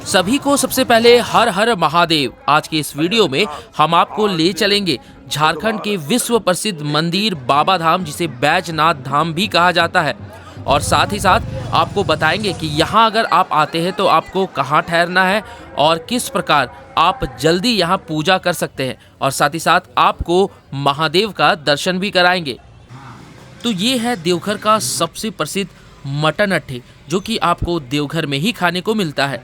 सभी को सबसे पहले हर हर महादेव। आज के इस वीडियो में हम आपको ले चलेंगे झारखंड के विश्व प्रसिद्ध मंदिर बाबा धाम, जिसे बैजनाथ धाम भी कहा जाता है। और साथ ही साथ आपको बताएंगे कि यहाँ अगर आप आते हैं तो आपको कहाँ ठहरना है और किस प्रकार आप जल्दी यहाँ पूजा कर सकते हैं। और साथ ही साथ आपको महादेव का दर्शन भी कराएंगे। तो ये है देवघर का सबसे प्रसिद्ध मटन अट्ठे, जो कि आपको देवघर में ही खाने को मिलता है।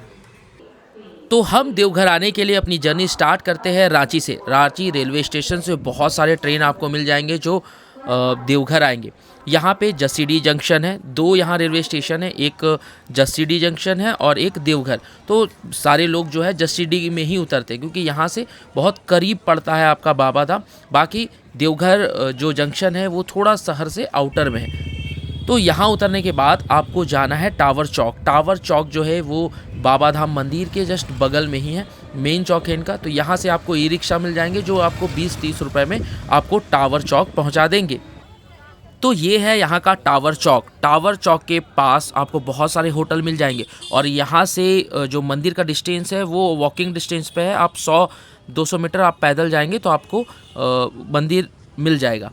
तो हम देवघर आने के लिए अपनी जर्नी स्टार्ट करते हैं रांची से। रांची रेलवे स्टेशन से बहुत सारे ट्रेन आपको मिल जाएंगे जो देवघर आएंगे। यहाँ पे जसीडीह जंक्शन है, दो यहाँ रेलवे स्टेशन है, एक जसीडीह जंक्शन है और एक देवघर। तो सारे लोग जो है जसीडीह में ही उतरते हैं, क्योंकि यहाँ से बहुत करीब पड़ता है आपका बाबा धाम। बाकी देवघर जो जंक्शन है वो थोड़ा शहर से आउटर में है। तो यहाँ उतरने के बाद आपको जाना है टावर चौक। टावर चौक जो है वो बाबा धाम मंदिर के जस्ट बगल में ही है, मेन चौक है इनका। तो यहाँ से आपको ई रिक्शा मिल जाएंगे जो आपको 20-30 रुपए में आपको टावर चौक पहुँचा देंगे। तो ये है यहाँ का टावर चौक। टावर चौक के पास आपको बहुत सारे होटल मिल जाएंगे और यहाँ से जो मंदिर का डिस्टेंस है वो वॉकिंग डिस्टेंस पे है। आप 100-200 मीटर आप पैदल जाएंगे तो आपको मंदिर मिल जाएगा।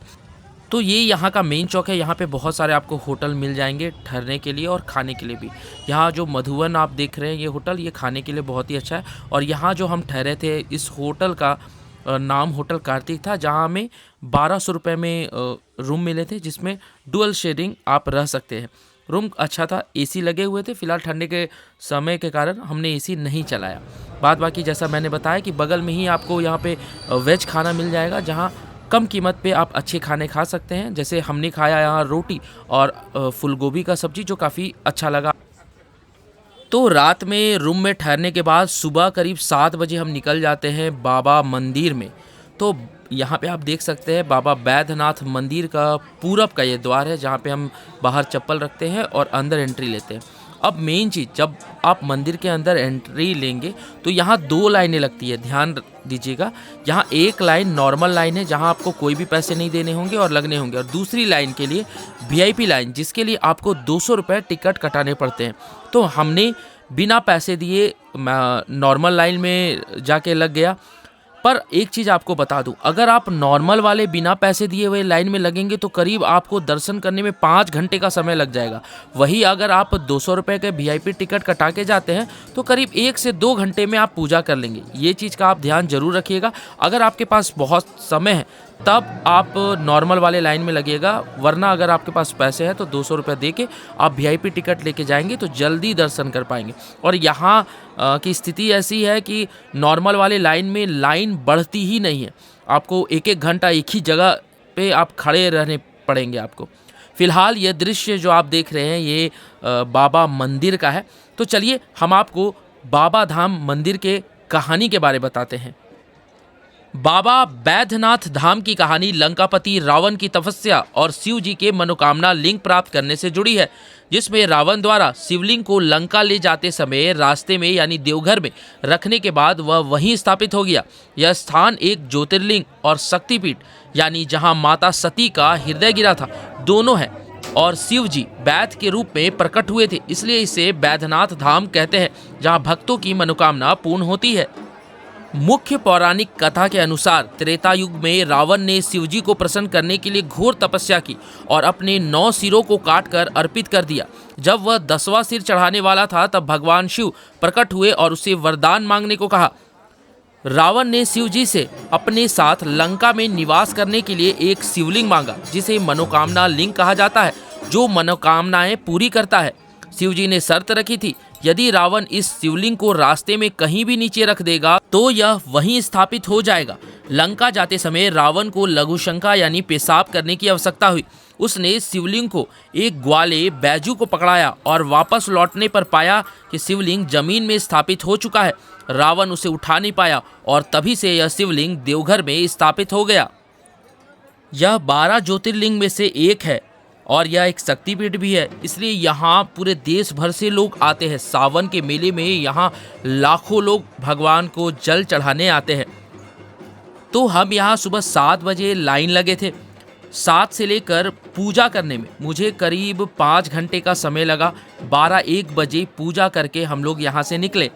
तो ये यहाँ का मेन चौक है। यहाँ पे बहुत सारे आपको होटल मिल जाएंगे ठहरने के लिए और खाने के लिए भी। यहाँ जो मधुवन आप देख रहे हैं ये होटल, ये खाने के लिए बहुत ही अच्छा है। और यहाँ जो हम ठहरे थे, इस होटल का नाम होटल कार्तिक था, जहाँ हमें 1200 रुपये में रूम मिले थे, जिसमें डुअल शेयरिंग आप रह सकते हैं। रूम अच्छा था, एसी लगे हुए थे। फिलहाल ठंडे के समय के कारण हमने एसी नहीं चलाया। बाकी जैसा मैंने बताया कि बगल में ही आपको यहाँ पे वेज खाना मिल जाएगा, जहाँ कम कीमत पे आप अच्छे खाने खा सकते हैं। जैसे हमने खाया यहाँ रोटी और फूल गोभी का सब्जी, जो काफ़ी अच्छा लगा। तो रात में रूम में ठहरने के बाद सुबह करीब 7 बजे हम निकल जाते हैं बाबा मंदिर में। तो यहाँ पे आप देख सकते हैं बाबा बैद्यनाथ मंदिर का पूरब का ये द्वार है, जहाँ पे हम बाहर चप्पल रखते हैं और अंदर एंट्री लेते हैं। अब मेन चीज़, जब आप मंदिर के अंदर एंट्री लेंगे तो यहाँ 2 लाइनें लगती है, ध्यान दीजिएगा। यहाँ एक लाइन नॉर्मल लाइन है, जहाँ आपको कोई भी पैसे नहीं देने होंगे और लगने होंगे, और दूसरी लाइन के लिए वीआईपी लाइन, जिसके लिए आपको 200 रुपये टिकट कटाने पड़ते हैं। तो हमने बिना पैसे दिए नॉर्मल लाइन में जाके लग गया। पर एक चीज़ आपको बता दूं, अगर आप नॉर्मल वाले बिना पैसे दिए हुए लाइन में लगेंगे तो करीब आपको दर्शन करने में 5 घंटे का समय लग जाएगा। वही अगर आप 200 रुपये के वीआईपी टिकट कटा के जाते हैं तो करीब 1 से 2 घंटे में आप पूजा कर लेंगे। ये चीज़ का आप ध्यान जरूर रखिएगा। अगर आपके पास बहुत समय है तब आप नॉर्मल वाले लाइन में लगिएगा, वरना अगर आपके पास पैसे हैं तो 200 रुपये दे के आप वीआईपी टिकट लेके जाएंगे तो जल्दी दर्शन कर पाएंगे। और यहाँ की स्थिति ऐसी है कि नॉर्मल वाले लाइन में लाइन बढ़ती ही नहीं है। आपको 1-1 घंटा एक ही जगह पे आप खड़े रहने पड़ेंगे आपको। फिलहाल ये दृश्य जो आप देख रहे हैं ये बाबा मंदिर का है। तो चलिए हम आपको बाबा धाम मंदिर के कहानी के बारे में बताते हैं। बाबा बैद्यनाथ धाम की कहानी लंकापति रावण की तपस्या और शिव जी के मनोकामना लिंग प्राप्त करने से जुड़ी है, जिसमें रावण द्वारा शिवलिंग को लंका ले जाते समय रास्ते में यानी देवघर में रखने के बाद वह वहीं स्थापित हो गया। यह स्थान एक ज्योतिर्लिंग और शक्तिपीठ यानी जहां माता सती का हृदय गिरा था, दोनों है। और शिव जी बैद्य के रूप में प्रकट हुए थे, इसलिए इसे बैद्यनाथ धाम कहते हैं, जहाँ भक्तों की मनोकामना पूर्ण होती है। मुख्य पौराणिक कथा के अनुसार त्रेता युग में रावण ने शिवजी को प्रसन्न करने के लिए घोर तपस्या की और अपने 9 सिरों को काटकर अर्पित कर दिया। जब वह 10वां सिर चढ़ाने वाला था तब भगवान शिव प्रकट हुए और उससे वरदान मांगने को कहा। रावण ने शिवजी से अपने साथ लंका में निवास करने के लिए एक शिवलिंग मांगा, जिसे मनोकामना लिंग कहा जाता है, जो मनोकामनाएं पूरी करता है। शिवजी ने शर्त रखी थी, यदि रावण इस शिवलिंग को रास्ते में कहीं भी नीचे रख देगा तो यह वहीं स्थापित हो जाएगा। लंका जाते समय रावण को लघुशंका यानी पेशाब करने की आवश्यकता हुई। उसने शिवलिंग को एक ग्वाले बैजू को पकड़ाया और वापस लौटने पर पाया कि शिवलिंग जमीन में स्थापित हो चुका है। रावण उसे उठा नहीं पाया और तभी से यह शिवलिंग देवघर में स्थापित हो गया। यह 12 ज्योतिर्लिंग में से एक है और यह एक शक्तिपीठ भी है, इसलिए यहाँ पूरे देश भर से लोग आते हैं। सावन के मेले में यहाँ लाखों लोग भगवान को जल चढ़ाने आते हैं। तो हम यहाँ सुबह 7 बजे लाइन लगे थे। 7 से लेकर पूजा करने में मुझे करीब 5 घंटे का समय लगा। 12-1 बजे पूजा करके हम लोग यहाँ से निकले।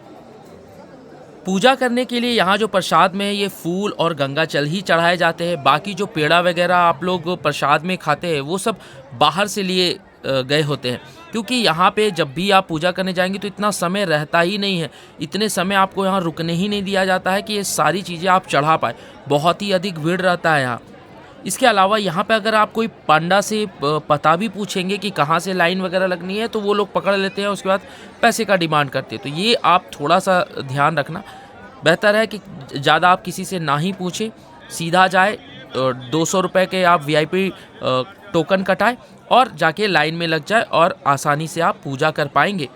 पूजा करने के लिए यहाँ जो प्रसाद में है ये फूल और गंगा जल ही चढ़ाए जाते हैं। बाकी जो पेड़ा वगैरह आप लोग प्रसाद में खाते हैं वो सब बाहर से लिए गए होते हैं, क्योंकि यहाँ पे जब भी आप पूजा करने जाएंगे तो इतना समय रहता ही नहीं है। इतने समय आपको यहाँ रुकने ही नहीं दिया जाता है कि ये सारी चीज़ें आप चढ़ा पाए। बहुत ही अधिक भीड़ रहता है यहाँ। इसके अलावा यहाँ पे अगर आप कोई पंडा से पता भी पूछेंगे कि कहाँ से लाइन वगैरह लगनी है तो वो लोग पकड़ लेते हैं, उसके बाद पैसे का डिमांड करते हैं। तो ये आप थोड़ा सा ध्यान रखना। बेहतर है कि ज़्यादा आप किसी से ना ही पूछें, सीधा जाए 200 रुपये के आप VIP टोकन कटाएं और जाके लाइन में लग जाए और आसानी से आप पूजा कर पाएंगे।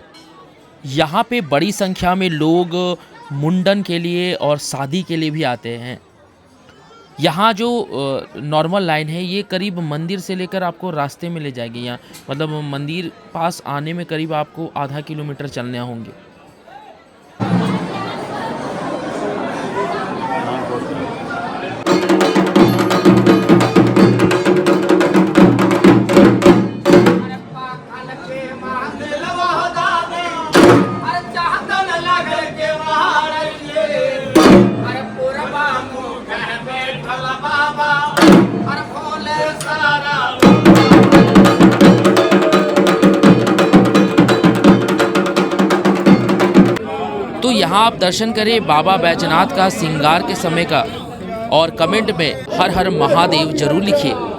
यहाँ पे बड़ी संख्या में लोग मुंडन के लिए और शादी के लिए भी आते हैं। यहाँ जो नॉर्मल लाइन है ये करीब मंदिर से लेकर आपको रास्ते में ले जाएगी। यहाँ मतलब मंदिर पास आने में करीब आपको आधा किलोमीटर चलने होंगे। तो यहाँ आप दर्शन करें बाबा बैजनाथ का श्रृंगार के समय का, और कमेंट में हर हर महादेव जरूर लिखिए।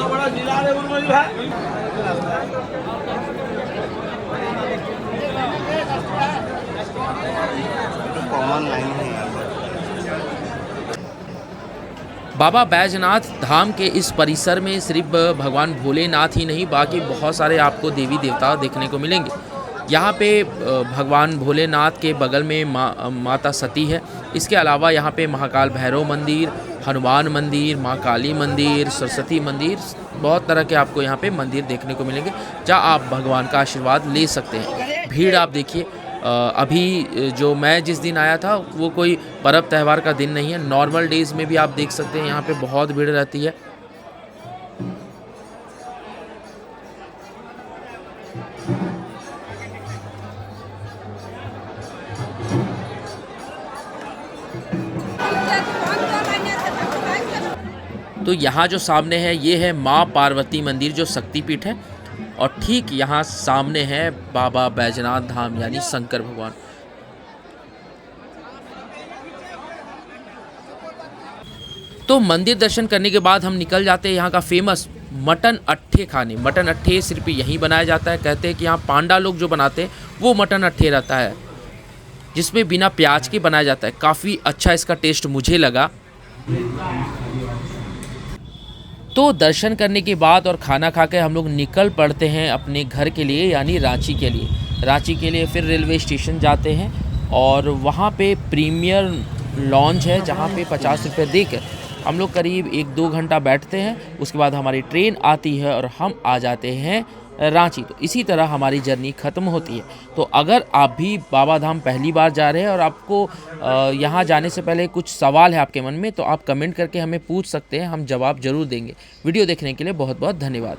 बड़ा जिला है कॉमन लाइन है। बाबा बैजनाथ धाम के इस परिसर में सिर्फ भगवान भोलेनाथ ही नहीं, बाकी बहुत सारे आपको देवी देवता देखने को मिलेंगे। यहाँ पे भगवान भोलेनाथ के बगल में माता सती है। इसके अलावा यहाँ पे महाकाल भैरव मंदिर, हनुमान मंदिर, माँ काली मंदिर, सरस्वती मंदिर, बहुत तरह के आपको यहाँ पे मंदिर देखने को मिलेंगे जहाँ आप भगवान का आशीर्वाद ले सकते हैं। भीड़ आप देखिए, अभी जो मैं जिस दिन आया था वो कोई पर्व त्यौहार का दिन नहीं है, नॉर्मल डेज़ में भी आप देख सकते हैं यहाँ पे बहुत भीड़ रहती है। तो यहाँ जो सामने है ये है माँ पार्वती मंदिर जो शक्तिपीठ है, और ठीक यहाँ सामने है बाबा बैजनाथ धाम यानी शंकर भगवान। तो मंदिर दर्शन करने के बाद हम निकल जाते हैं यहाँ का फेमस मटन अट्ठे खाने। मटन अट्ठे सिर्फ यहीं बनाया जाता है। कहते हैं कि यहाँ पांडा लोग जो बनाते हैं वो मटन अट्ठे रहता है, जिसमें बिना प्याज के बनाया जाता है। काफ़ी अच्छा इसका टेस्ट मुझे लगा। तो दर्शन करने के बाद और खाना खा के हम लोग निकल पड़ते हैं अपने घर के लिए यानी रांची के लिए। रांची के लिए फिर रेलवे स्टेशन जाते हैं और वहाँ पे प्रीमियर लॉन्च है जहाँ पे 50 रुपये देकर हम लोग करीब 1-2 घंटा बैठते हैं। उसके बाद हमारी ट्रेन आती है और हम आ जाते हैं रांची। तो इसी तरह हमारी जर्नी ख़त्म होती है। तो अगर आप भी बाबा धाम पहली बार जा रहे हैं और आपको यहाँ जाने से पहले कुछ सवाल है आपके मन में, तो आप कमेंट करके हमें पूछ सकते हैं, हम जवाब ज़रूर देंगे। वीडियो देखने के लिए बहुत बहुत धन्यवाद।